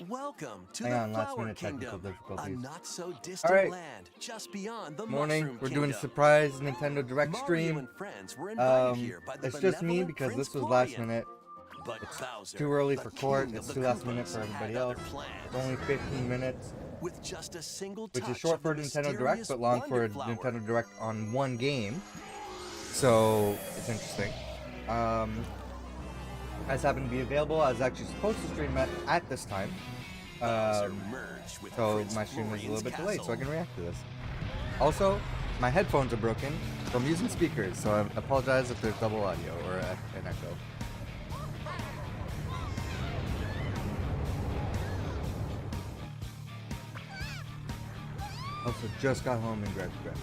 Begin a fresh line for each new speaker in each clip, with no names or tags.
Welcome to
Hang
the
on, last
Flower
minute technical
Kingdom, a
difficulties.
not so distant
Alright.
land just beyond the
Morning.
Mushroom
We're
Kingdom.
doing a surprise Nintendo Direct
Mario
stream.
and friends were invited here by the
It's just me
benevolent
because
Prince
this was last
Florian.
minute.
But
It's
Bowser,
too early
the
for court.
king of
It's
the
too last minute
Koopas,
for everybody
had
else.
other plans.
It's only 15 minutes,
With just a single
which
touch
is short
of
for a
the
Nintendo Direct,
mysterious
but long for a
Wonder Flower.
Nintendo Direct on one game. So it's interesting. I just happen to be available. I was actually supposed to stream at this time.
Bowser merged with
So
Prince
my stream is a little
Florian's
bit delayed, so I
castle.
can react to this. Also, my headphones are broken, so I'm using speakers, so I apologize if there's double audio or an echo. Also, just got home and grabbed breakfast.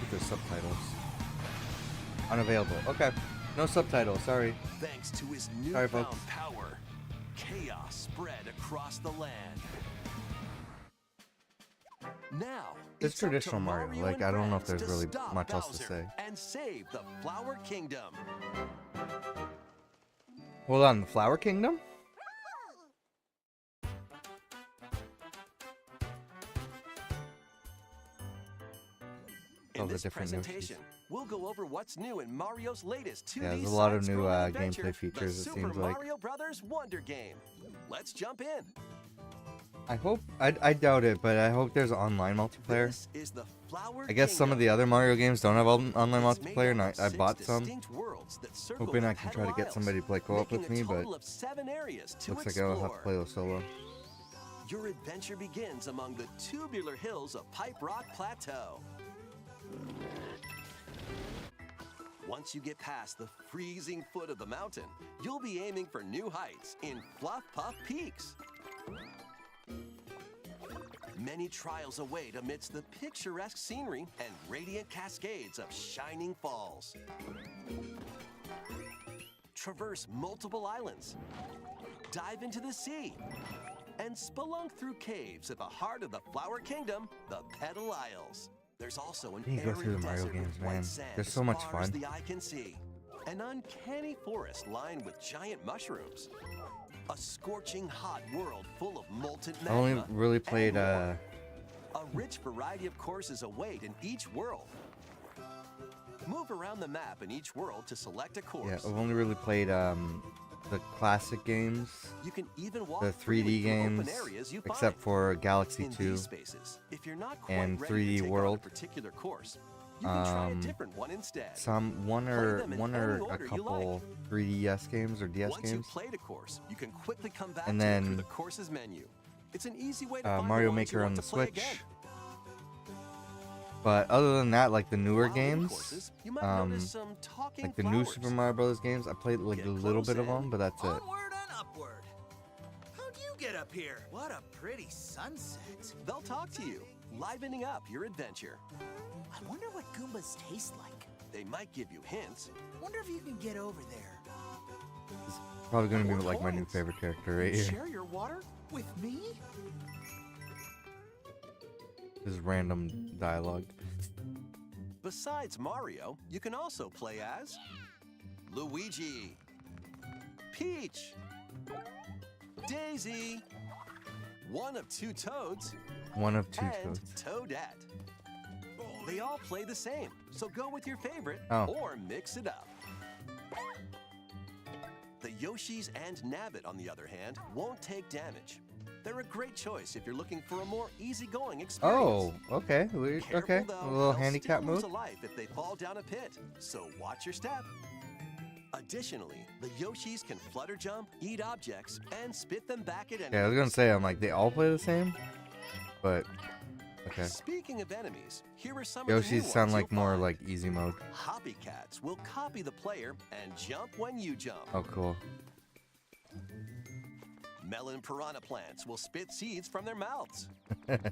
With the subtitles. Unavailable. Okay. No subtitles, sorry.
Thanks to his
Sorry,
newfound
folks.
power, chaos spread across the land. Now,
It's
up to
traditional Mario. Like,
and
I don't know if
friends
there's
to
really
stop
much else to
Bowser
say.
and save the Flower Kingdom.
Hold on, the Flower Kingdom?
In
Oh, the
this
different
presentation, we'll go over what's new in Mario's latest 2D
Yeah, there's a lot of new
side-scrolling adventure,
gameplay features,
the
it
Super
seems like.
Mario Brothers Wonder Game. Let's jump in.
I hope, I doubt it, but I hope there's online multiplayer.
This is the Flower
I guess some of
Kingdom.
the other Mario games don't have online
It's made
multiplayer,
up
and
of
I
6
bought some.
distinct worlds that circle
Hoping
the
I can try to
Petal
get somebody to play
Isles,
co-op with
making a
me, but
total of 7 areas to
looks like I'll have to
explore.
play with solo.
Your adventure begins among the tubular hills of Pipe Rock Plateau. Once you get past the freezing foot of the mountain, you'll be aiming for new heights in Fluff Puff Peaks. Many trials await amidst the picturesque scenery and radiant cascades of shining falls. Traverse multiple islands, dive into the sea, and spelunk through caves at the heart of the Flower Kingdom, the Petal Isles. There's also an
You go through
arid
the Mario
desert
games,
with white
man.
sand
They're
as
so much
far as
fun.
the eye can see. An uncanny forest lined with giant mushrooms. A scorching hot world full of molten
I
magma.
only really played,
and more. A rich variety of courses await in each world. Move around the map in each world to select a course.
yeah, I've only really played, the classic games,
You can even walk
the
freely
3D
through open
games,
areas you
except
find.
for Galaxy
In
2.
these spaces, if you're not quite
and
ready
3D
to take
World.
on a particular course, you can try a different one instead.
One
Play
or
them in
a
any order you
couple 3DS games or DS
Once
games.
you've played a course, you can quickly come back
And
to it
then,
through the course's menu. It's an easy way to find
Mario
the ones you
Maker
want
on the
to play
Switch.
again.
But other than that, like the newer
While in
games,
courses, you might notice some talking
like the new
flowers.
Super Mario Bros. Games, I played like
Get
a little
close
bit of
in.
them, but that's it.
Onward and upward. How'd you get up here? What a pretty sunset.
They'll talk to you, livening up your adventure.
I wonder what Goombas taste like.
They might give you hints.
Wonder if you can get over there.
Probably gonna be
Or
like my new
coins.
favorite character right here.
Share your water with me?
This is random dialogue.
Besides Mario, you can also play as Luigi, Peach, Daisy, one of 2 Toads,
One of 2
and
toads.
Toadette. They all play the same, so go with your favorite
Oh.
or mix it up. The Yoshis and Nabbit, on the other hand, won't take damage. They're a great choice if you're looking for a more easygoing experience.
Oh, okay, weird.
Careful,
Okay,
though,
a little
they'll
handicap
still lose
move.
a life if they fall down a pit, so watch your step. Additionally, the Yoshis can flutter jump, eat objects, and spit them back at enemies.
Yeah, I was gonna say, I'm like, they all play the same, but okay.
Speaking of enemies, here are some of the new
Yoshis
ones
sound like
you'll
more
find.
like easy mode.
Hoppy cats will copy the player and jump when you jump.
Oh, cool.
Melon piranha plants will spit seeds from their mouths.
That's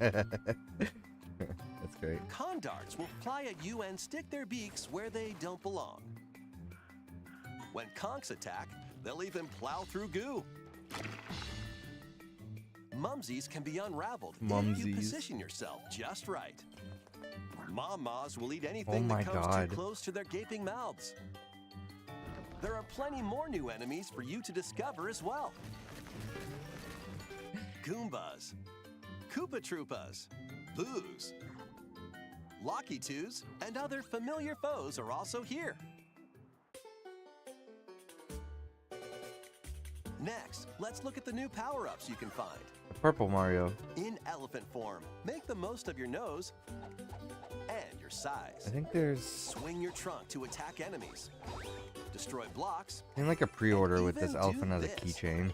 great.
Condarts will fly at you and stick their beaks where they don't belong. When conchs attack, they'll even plow through goo. Mumsies can be unraveled if you
Mumsies.
position yourself just right. Mom-Mas will eat anything
Oh my
that comes
God.
too close to their gaping mouths. There are plenty more new enemies for you to discover as well. Goombas, Koopa Troopas, Boos, Locky Twos, and other familiar foes are also here. Next, let's look at the new power-ups you can find.
Purple Mario.
In elephant form, make the most of your nose and your size.
I think there's
Swing your trunk to attack enemies. Destroy blocks.
in like a pre-order with
Even
this elephant
do
as a
this.
keychain.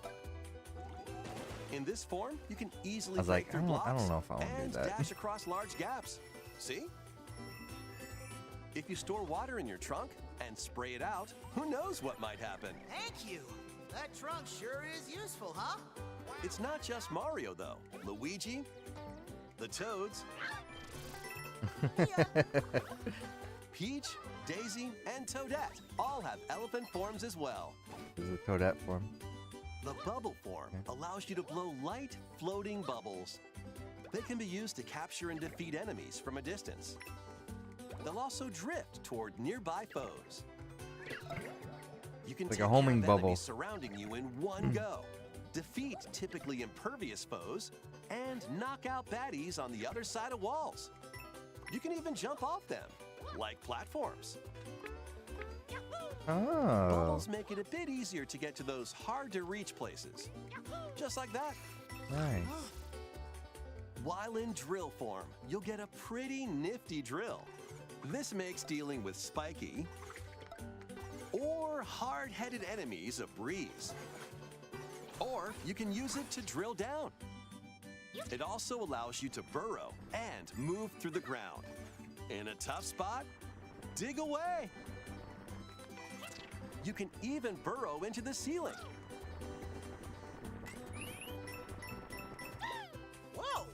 In this form, you can easily
I was
break
like,
through
I
blocks
don't know if I wanna do
and
that.
dash across large gaps. See? If you store water in your trunk and spray it out, who knows what might happen?
Thank you. That trunk sure is useful, huh?
It's not just Mario, though. Luigi, the Toads, Peach, Daisy, and Toadette all have elephant forms as well.
This is a Toadette form.
The bubble form allows you to blow light, floating bubbles. They can be used to capture and defeat enemies from a distance. They'll also drift toward nearby foes. You can
Like
take
a homing
care of
bubble.
enemies surrounding you in one go, defeat typically impervious foes, and knock out baddies on the other side of walls. You can even jump off them, like platforms.
Oh.
Bubbles make it a bit easier to get to those hard-to-reach places. Just like that.
Nice.
While in drill form, you'll get a pretty nifty drill. This makes dealing with spiky or hard-headed enemies a breeze. Or you can use it to drill down. It also allows you to burrow and move through the ground. In a tough spot, dig away. You can even burrow into the ceiling.
Whoa!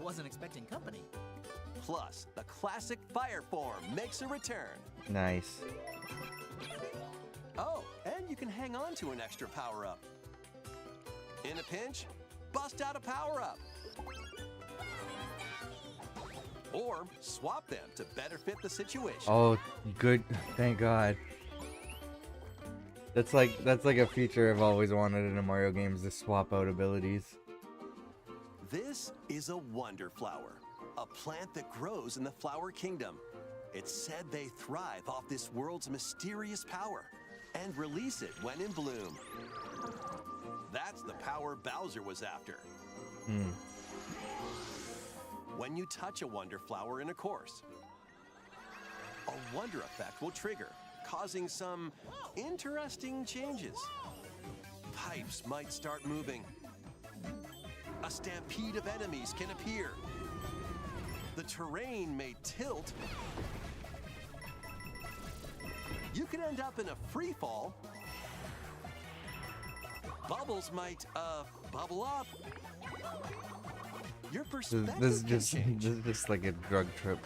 Wasn't expecting company.
Plus, the classic fire form makes a return.
Nice.
Oh, and you can hang on to an extra power-up. In a pinch, bust out a power-up. Or swap them to better fit the situation.
Oh, good. Thank God. That's like a feature I've always wanted in a Mario game, is to swap out abilities.
This is a wonder flower, a plant that grows in the Flower Kingdom. It's said they thrive off this world's mysterious power and release it when in bloom. That's the power Bowser was after. When you touch a wonder flower in a course, a wonder effect will trigger, causing some interesting changes. Pipes might start moving. A stampede of enemies can appear. The terrain may tilt. You could end up in a free fall. Bubbles might, bubble up. Your perspective
This is
can
just
change.
this is just like a drug trip.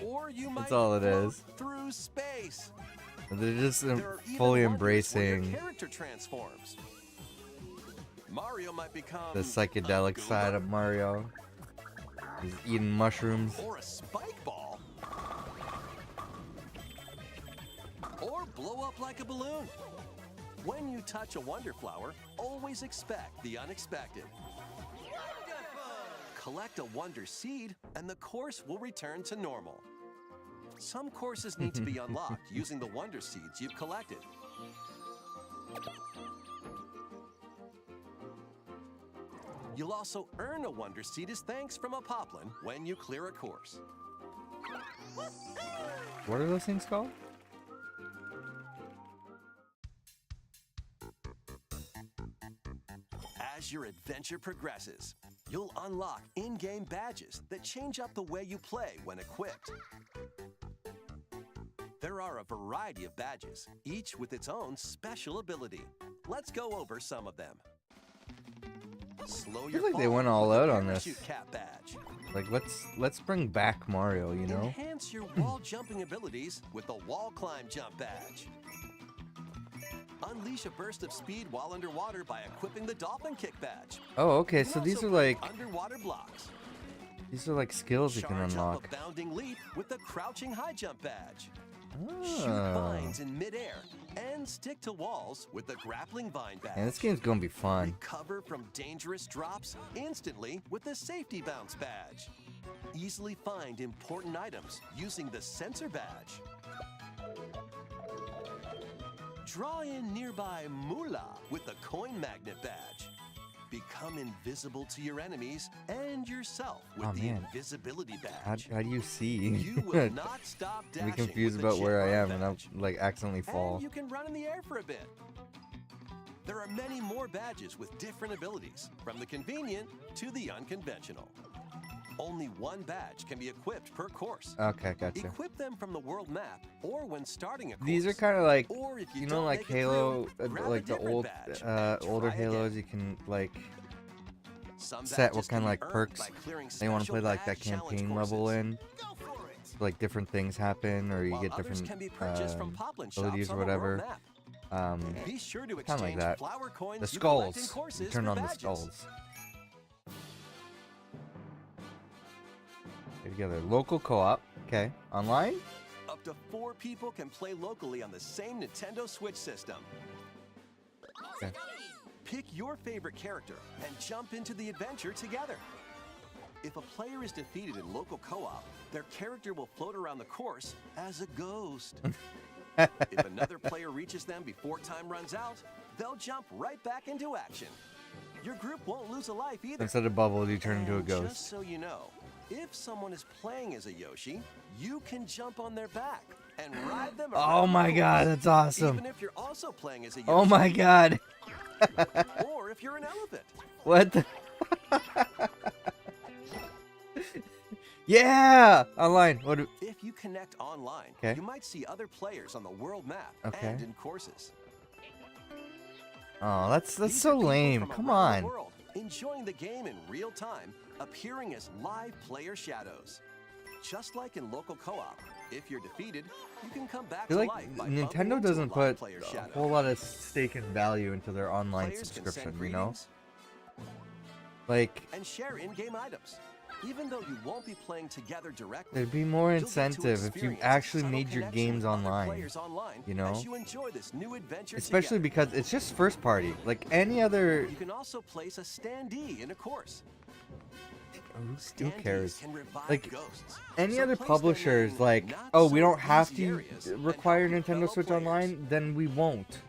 Or you might
That's all it
float
is.
through space.
They're just
There are even
fully
wonders where your
embracing
character transforms. Mario might become
the
a
psychedelic
Goomba
side of Mario. He's eating mushrooms.
or a spike ball, or blow up like a balloon. When you touch a wonder flower, always expect the unexpected. Collect a wonder seed, and the course will return to normal. Some courses need to be unlocked using the wonder seeds you've collected. You'll also earn a wonder seed as thanks from a Poplin when you clear a course.
What are those things called?
As your adventure progresses, you'll unlock in-game badges that change up the way you play when equipped. There are a variety of badges, each with its own special ability. Let's go over some of them. Slow your
like they
fall
went all
with a
out on this.
parachute cap badge.
Like let's bring back Mario, you know?
Enhance your wall jumping abilities with the wall climb jump badge. Unleash a burst of speed while underwater by equipping the dolphin kick badge.
Oh, okay.
You
So
can
these
also
are
break
like
underwater blocks.
These are like skills you can
Charge
unlock.
up a bounding leap with the crouching high jump badge. Shoot
Oh.
vines in midair and stick to walls with the grappling vine badge.
Man, this game's gonna be fun.
Recover from dangerous drops instantly with the safety bounce badge. Easily find important items using the sensor badge. Draw in nearby moolah with the coin magnet badge. Become invisible to your enemies and yourself with
Oh,
the
man.
invisibility
How
badge.
do you see?
You will not stop
I'm
dashing
confused
with the
about where I
Chipmunk
am, and I'll
badge.
like accidentally fall.
And you can run in the air for a bit. There are many more badges with different abilities, from the convenient to the unconventional. Only one badge can be equipped per course.
Okay, gotcha.
Equip them from the world map or when starting a course.
These are kind of like,
Or if you
you know,
don't
like
make it
Halo,
through, grab a
like the
different
old,
badge and
older
try
Halos.
again.
You can like
Some
set what
badges
kind of
can
like
be earned
perks
by clearing
they want to
special
play like that
badge challenge
campaign level
courses.
in.
Go for it.
Like different things happen, or you
While
get
others
different
can be purchased from Poplin shops
abilities or
on the world
whatever.
map. Be sure to
Kinda like
exchange
that.
flower coins
The
you collect in
skulls. You
courses
turn
for
on the
badges.
skulls. Get together. Local co-op. Okay. Online?
Up to 4 people can play locally on the same Nintendo Switch system.
Okay.
Pick your favorite character and jump into the adventure together. If a player is defeated in local co-op, their character will float around the course as a ghost. If another player reaches them before time runs out, they'll jump right back into action. Your group won't lose a life either.
Instead of bubbles, you turn into a
And
ghost.
Just so you know, if someone is playing as a Yoshi, you can jump on their back and ride them around.
Oh my
the
god,
course,
that's awesome.
Even if you're also playing as a Yoshi.
Oh my god.
Or if you're an elephant.
What the? Yeah! Online. What do...
If you connect online,
Okay.
you might see other players on the world map
Okay.
and in courses.
Oh, that's
These are
so
people
lame.
from
Come
around the
on.
world, enjoying the game in real time, appearing as live player shadows. Just like in local co-op, if you're defeated, you can come back
I feel
to
like
life by bumping
Nintendo
into a
doesn't
live
put
player
a
shadow.
whole lot of stake and value into their online
Players can send
subscription, you know?
greetings
Like,
and share in-game items. Even though you won't be playing together directly,
there'd be more
you'll get to
incentive if you
experience
actually
subtle
made your
connection
games
with other
online.
players online
you know?
as you enjoy this new adventure
Especially
together.
because it's just first party. Like any other...
You can also place a standee in a course.
Who
Standees
cares?
can revive
Like,
ghosts.
Any
So
other
place them
publishers,
in
like,
not
oh, we
so
don't have
easy
to
areas and
require
help
Nintendo
fellow
Switch
players.
Online, then we won't.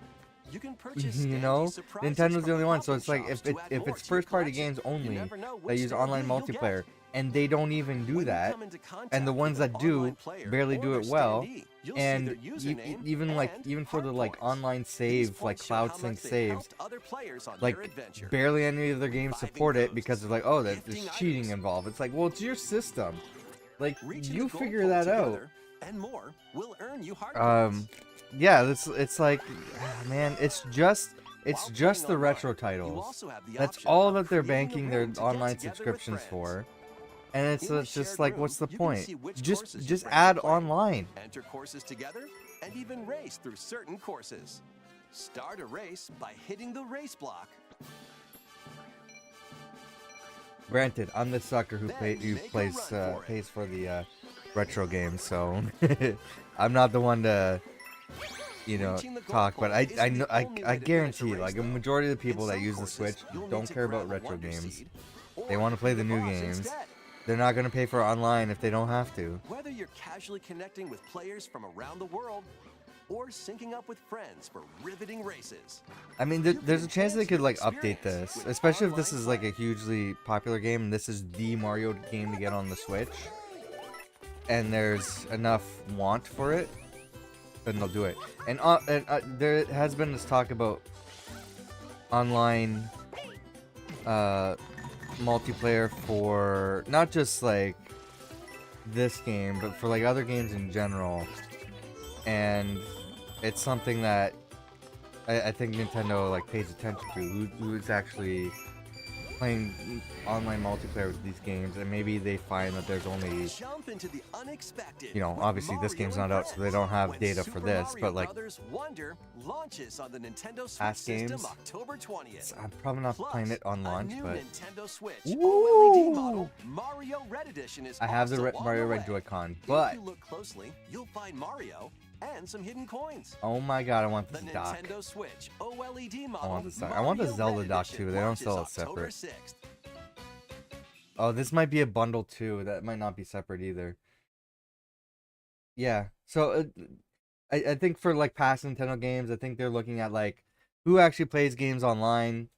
You can purchase
You
standee
know?
surprises
Nintendo's
from
the only one, so
Poplin
it's like
shops
if
to
it,
add
if
more
it's
to your
first party
collection.
games
You
only
never know
that
which
use
standee
online
you'll
multiplayer,
get.
and they don't even do
When you
that,
come into contact
and the
with
ones
an
that do
online player
barely
or
do
their
it well,
standee, you'll see
and
their username
even
and
for the
hard
like
points.
online
These
save, like
points show how
cloud sync
much they've
saves,
helped other players on
like
their adventure.
barely any of their games
Reviving
support it
ghosts,
because they're like, oh, there's
gifting
cheating
items.
involved. It's like, well, it's your system. Like,
Reaching
you
the goal
figure
pole
that out.
together and more will earn you hard points.
Yeah, it's like, man, it's just
While
the
playing online,
retro
you
titles.
also have the
That's
option
all
of
that they're
creating a
banking their
room to get
online
together with
subscriptions
friends.
for. And it's
In the
just
shared
like,
room,
what's the
you can
point?
see which
Just
courses your friends
add
are playing,
online.
enter courses together, and even race through certain courses. Start a race by hitting the race block.
Granted, I'm the sucker who
Then make a
plays
run for it.
pays for the retro games, so I'm not the one to
Reaching the goal
talk. But
pole
I
isn't
I
the
know
only way to finish a
guarantee,
race,
like a
though.
majority of the people
In
that
some
use the
courses,
Switch
you'll
don't
need to
care about
grab a
retro
Wonder
games.
Seed or
They want to play the
hit
new
boss
games.
instead.
They're not gonna pay for online if they don't have to.
Whether you're casually connecting with players from around the world or syncing up with friends for riveting races.
I mean,
You
there's a
can
chance they
enhance
could
your
like update
experience
this,
with
especially if this
online
is like a
play.
hugely popular game and this is the Mario game to get on the Switch, and there's enough want for it, then they'll do it. And there has been this talk about online multiplayer for not just like this game, but for like other games in general. And it's something that I think Nintendo like pays attention to. Who's actually playing online multiplayer with these games, and maybe they find that there's only,
Jump into the unexpected.
you know,
with
obviously this
Mario
game's
and
not out, so they
Friends,
don't have
when
data for
Super
this,
Mario
but like
Brothers Wonder launches on the Nintendo Switch
past
system
games,
October 20th.
I'm probably not
Plus,
playing it on
a
launch,
new
but
Nintendo Switch
Ooh.
OLED model Mario Red Edition is
I have the
also on
Mario
the
Red
way.
Joy-Con,
If
but
you look closely, you'll find Mario and some hidden coins.
oh my god, I want
The
this dock.
Nintendo Switch OLED model.
I want this dock. I want the
Mario
Zelda
Red
dock
Edition
too. They don't
launches
sell it
October
separate.
6th.
Oh, this might be a bundle too. That might not be separate either. Yeah. So I think for like past Nintendo games, I think they're looking at like who actually plays games online,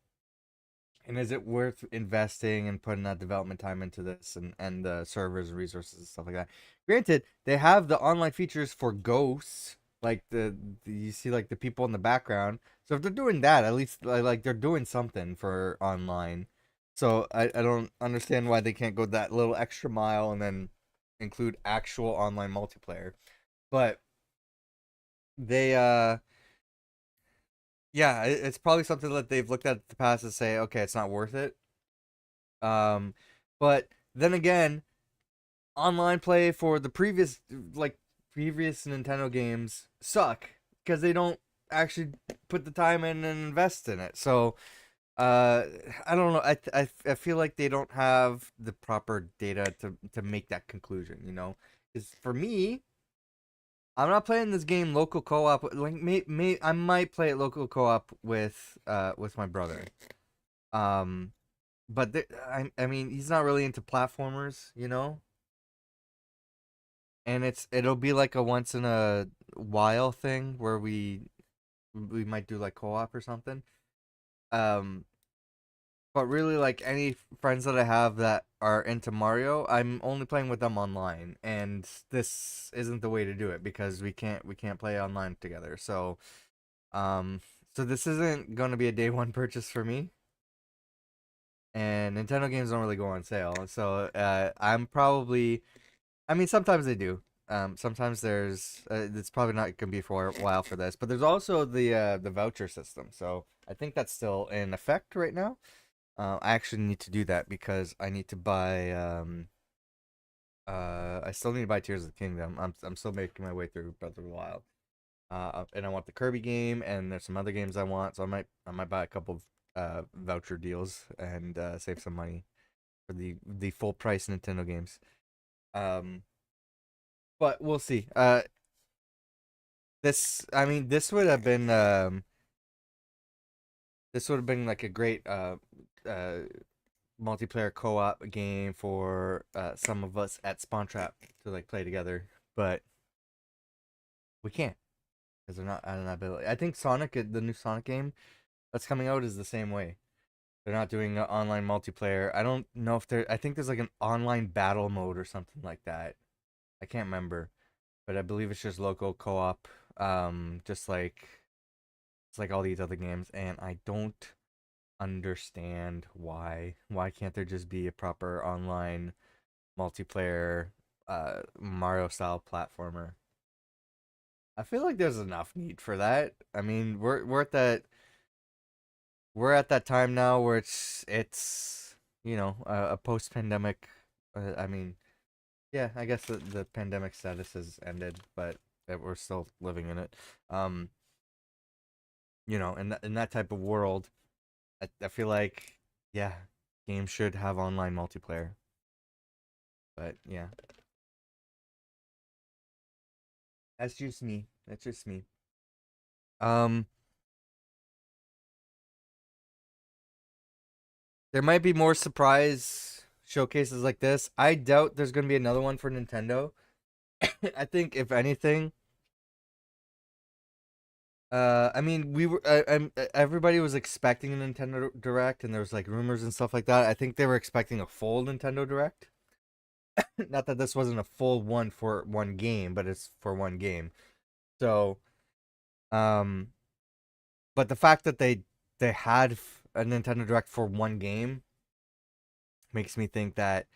and is it worth investing and putting that development time into this and the servers and resources and stuff like that. Granted, they have the online features for ghosts, like the you see like the people in the background. So if they're doing that, at least like they're doing something for online. So I don't understand why they can't go that little extra mile and then include actual online multiplayer. But they yeah, it's probably something that they've looked at in the past and say, okay, it's not worth it. But then again, online play for the previous Nintendo games suck because they don't actually put the time in and invest in it. So, I don't know. I feel like they don't have the proper data to make that conclusion. You know, because for me, I'm not playing this game local co-op. Like, I might play it local co-op with my brother. But I mean, he's not really into platformers, you know. And it'll be like a once in a while thing where we might do like co-op or something. But really, like any friends that I have that are into Mario, I'm only playing with them online, and this isn't the way to do it because we can't play online together. So, so this isn't going to be a day one purchase for me. And Nintendo games don't really go on sale, so I'm probably, I mean, sometimes they do. Sometimes there's, it's probably not gonna be for a while for this, but there's also the voucher system. So I think that's still in effect right now. I actually need to do that because I need to buy I still need to buy Tears of the Kingdom. I'm still making my way through Breath of the Wild. And I want the Kirby game, and there's some other games I want, so I might buy a couple of voucher deals and save some money for the full price Nintendo games. But we'll see. This would have been like a great multiplayer co-op game for some of us at Spawn Trap to like play together, but we can't because they're not on that ability. I think Sonic, the new Sonic game that's coming out, is the same way. They're not doing online multiplayer. I don't know if I think there's like an online battle mode or something like that. I can't remember, but I believe it's just local co-op. Just like it's like all these other games, and I don't understand why. Why can't there just be a proper online multiplayer Mario style platformer? I feel like there's enough need for that. I mean, we're at that time now where it's you know a post pandemic. I mean, yeah, I guess the pandemic status has ended, but that we're still living in it. You know, in that type of world, I feel like, yeah, games should have online multiplayer. But yeah, that's just me. That's just me. Um, there might be more surprise showcases like this. I doubt there's gonna be another one for Nintendo. I think if anything, I mean, everybody was expecting a Nintendo Direct, and there was like rumors and stuff like that. I think they were expecting a full Nintendo Direct. Not that this wasn't a full one for one game, but it's for one game. So, um, but the fact that they had a Nintendo Direct for one game makes me think that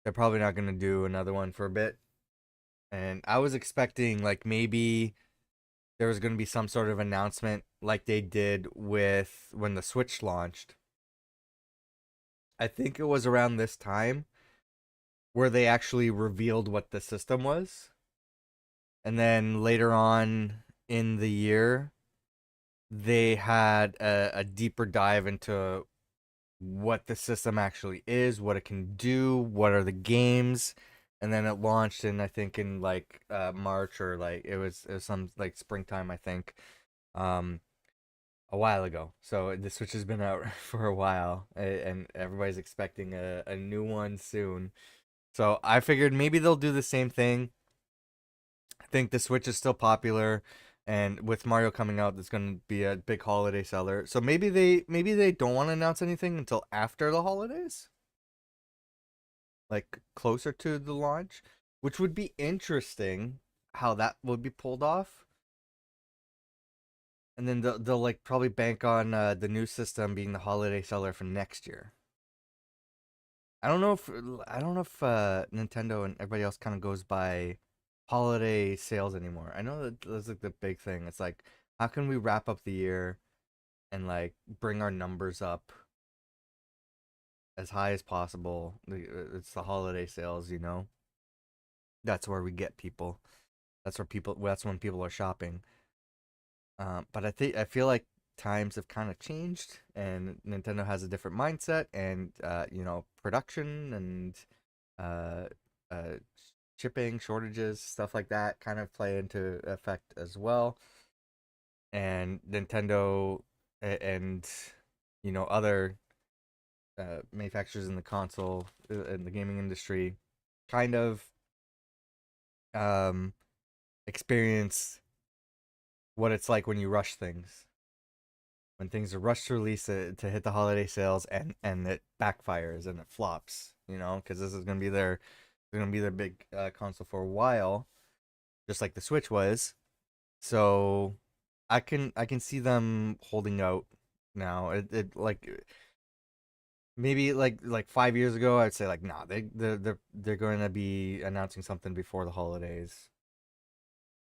they're probably not gonna do another one for a bit. And I was expecting like maybe there was gonna be some sort of announcement like they did with when the Switch launched, I think it was around this time where they actually revealed what the system was. And then later on in the year, they had a deeper dive into what the system actually is, what it can do, what are the games, and then it launched in, I think, in like March, or like it was some like springtime, I think, um a while ago. So the Switch has been out for a while, and everybody's expecting a new one soon. So I figured maybe they'll do the same thing. I think the Switch is still popular, and with Mario coming out, it's going to be a big holiday seller. So maybe they don't want to announce anything until after the holidays, like closer to the launch, which would be interesting how that would be pulled off. And then they'll like probably bank on the new system being the holiday seller for next year. I don't know if Nintendo and everybody else kind of goes by holiday sales anymore. I know that that's like the big thing. It's like, how can we wrap up the year and like bring our numbers up as high as possible? It's the holiday sales, you know. That's where we get people. That's where people. That's when people are shopping. But I feel like times have kind of changed, and Nintendo has a different mindset, and production and uh, uh, shipping shortages, stuff like that, kind of play into effect as well. And Nintendo and other manufacturers in the console in the gaming industry kind of um, experience what it's like when you rush things. When things are rushed to release to hit the holiday sales, and it backfires and it flops, because this is gonna be their big console for a while, just like the Switch was. So I can see them holding out now. It like maybe like 5 years ago, I'd say like, nah, they're going to be announcing something before the holidays.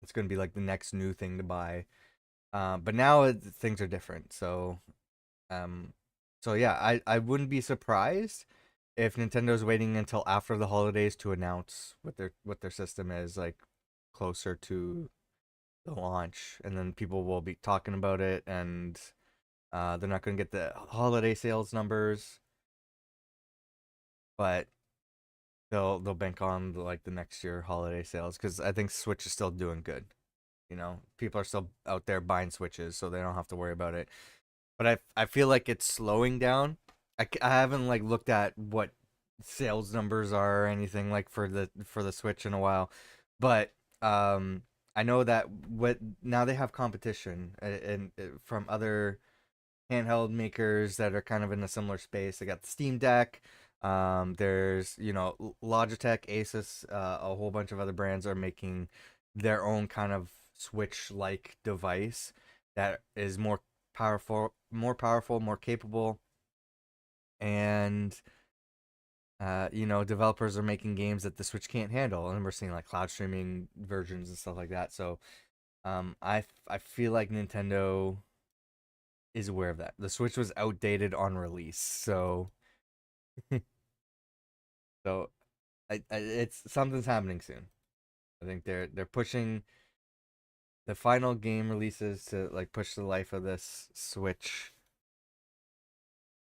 It's going to be like the next new thing to buy. But now things are different. Um, so yeah, I wouldn't be surprised if Nintendo's waiting until after the holidays to announce what their system is, like closer to the launch, and then people will be talking about it, and they're not going to get the holiday sales numbers, but they'll bank on like the next year holiday sales, because I think Switch is still doing good. People are still out there buying Switches, so they don't have to worry about it. But I feel like it's slowing down. I haven't like looked at what sales numbers are or anything like for the Switch in a while, but I know that what now they have competition, and from other handheld makers that are kind of in a similar space. They got the Steam Deck. There's Logitech, Asus, a whole bunch of other brands are making their own kind of Switch-like device that is more powerful, more capable, and developers are making games that the Switch can't handle, and we're seeing like cloud streaming versions and stuff like that. So, I feel like Nintendo is aware of that. The Switch was outdated on release, so so it's something's happening soon. I think they're pushing the final game releases to like push the life of this Switch,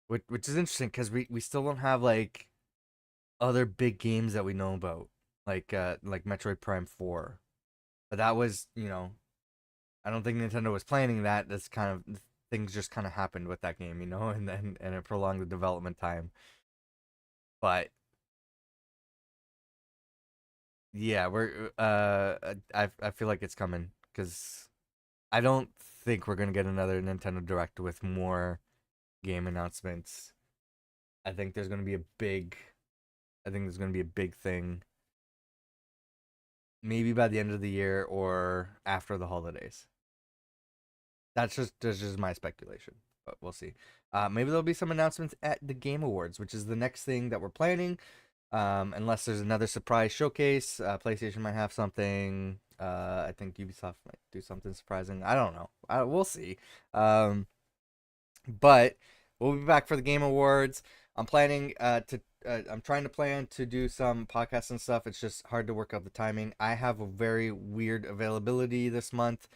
which is interesting because we still don't have like other big games that we know about, like Metroid Prime 4. But that was, I don't think Nintendo was planning that. That's kind of things just kind of happened with that game, and then it prolonged the development time. But yeah, I feel like it's coming, because I don't think we're gonna get another Nintendo Direct with more game announcements. I think there's gonna be a big, I think there's gonna be a big thing, maybe by the end of the year or after the holidays. That's just my speculation, but we'll see. Maybe there'll be some announcements at the Game Awards, which is the next thing that we're planning. Unless there's another surprise showcase, PlayStation might have something. I think Ubisoft might do something surprising. I don't know. We'll see. But we'll be back for the Game Awards. I'm planning I'm trying to plan to do some podcasts and stuff. It's just hard to work out the timing. I have a very weird availability this month.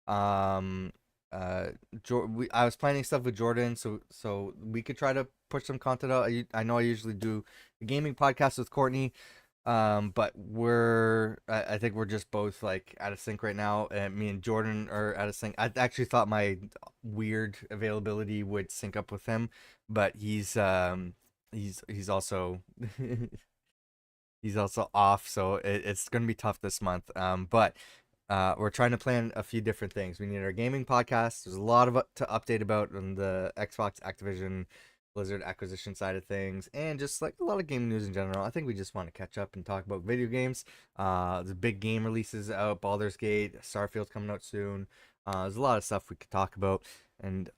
Um, I was planning stuff with Jordan, so we could try to push some content out. I know I usually do a gaming podcast with Courtney, but I think we're just both like out of sync right now. And me and Jordan are out of sync. I actually thought my weird availability would sync up with him, but he's also he's also off, so it's gonna be tough this month. But we're trying to plan a few different things. We need our gaming podcast. There's a lot of to update about on the Xbox, Activision, Blizzard acquisition side of things, and just like a lot of game news in general. I think we just want to catch up and talk about video games. The big game releases out, Baldur's Gate, Starfield's coming out soon. There's a lot of stuff we could talk about. And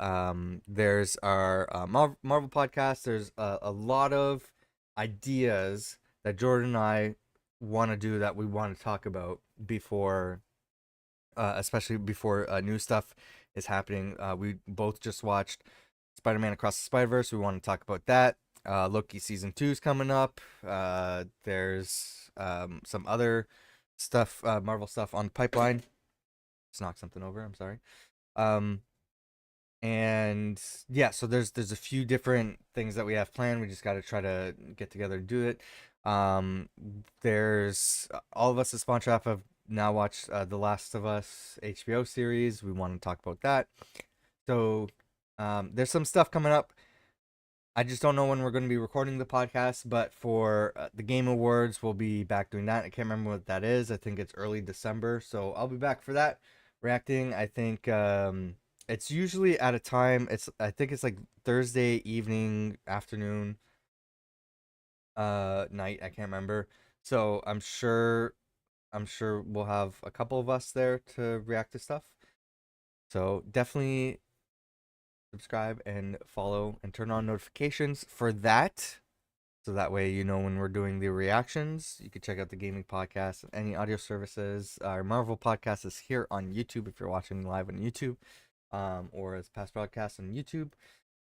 there's our Marvel podcast. There's a lot of ideas that Jordan and I want to do that we want to talk about before, especially before new stuff is happening. We both just watched Spider-Man Across the Spider-Verse. We want to talk about that. Loki season 2 is coming up. There's some other stuff, Marvel stuff on the pipeline. Just knocked something over. I'm sorry. And yeah, so there's a few different things that we have planned. We just got to try to get together and do it. There's all of us at Spawn Trap have now watched The Last of Us HBO series. We want to talk about that. So there's some stuff coming up. I just don't know when we're going to be recording the podcast, but for the Game Awards, we'll be back doing that. I can't remember what that is. I think it's early December, so I'll be back for that, reacting. I think it's usually at a time. I think it's like Thursday evening, afternoon, night. I can't remember. So I'm sure we'll have a couple of us there to react to stuff. So definitely subscribe and follow and turn on notifications for that, so that way you know when we're doing the reactions. You can check out the gaming podcast and any audio services. Our Marvel podcast is here on YouTube if you're watching live on YouTube, or as past broadcasts on YouTube.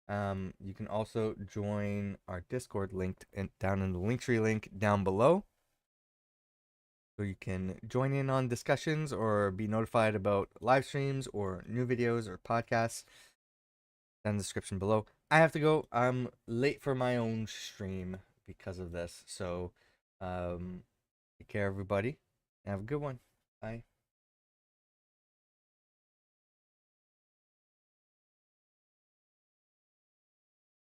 You can also join our Discord linked down in the Linktree link down below, so you can join in on discussions or be notified about live streams or new videos or podcasts. Down in the description below. I have to go. I'm late for my own stream because of this. So, take care, everybody. And have a good one. Bye.